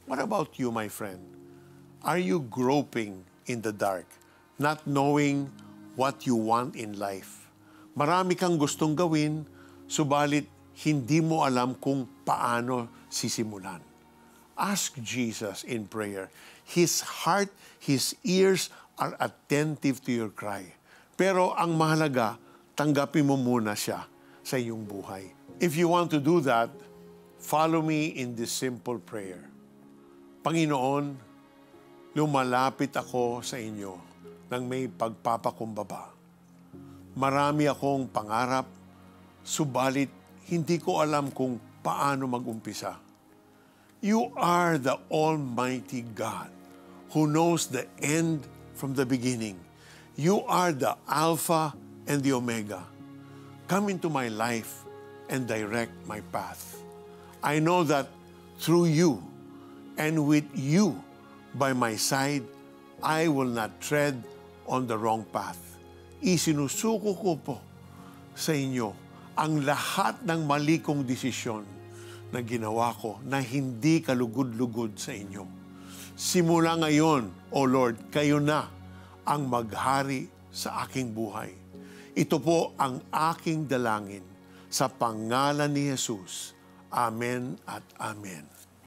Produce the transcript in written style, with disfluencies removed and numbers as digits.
What about you, my friend? Are you groping in the dark, not knowing what you want in life? Marami kang gustong gawin, subalit hindi mo alam kung paano sisimulan. Ask Jesus in prayer. His heart, His ears are attentive to your cry. Pero ang mahalaga, tanggapin mo muna siya sa iyong buhay. If you want to do that, follow me in this simple prayer. Panginoon, lumalapit ako sa inyo nang may pagpapakumbaba. Marami akong pangarap, subalit hindi ko alam kung paano mag-umpisa. You are the Almighty God who knows the end from the beginning. You are the Alpha and the Omega. Come into my life and direct my path. I know that through you and with you by my side, I will not tread on the wrong path. Isinusuko ko po sa inyo ang lahat ng mali kong desisyon na ginawa ko na hindi kalugod-lugod sa inyo. Simula ngayon, O Lord, kayo na ang maghari sa aking buhay. Ito po ang aking dalangin sa pangalan ni Jesus. Amen at amen.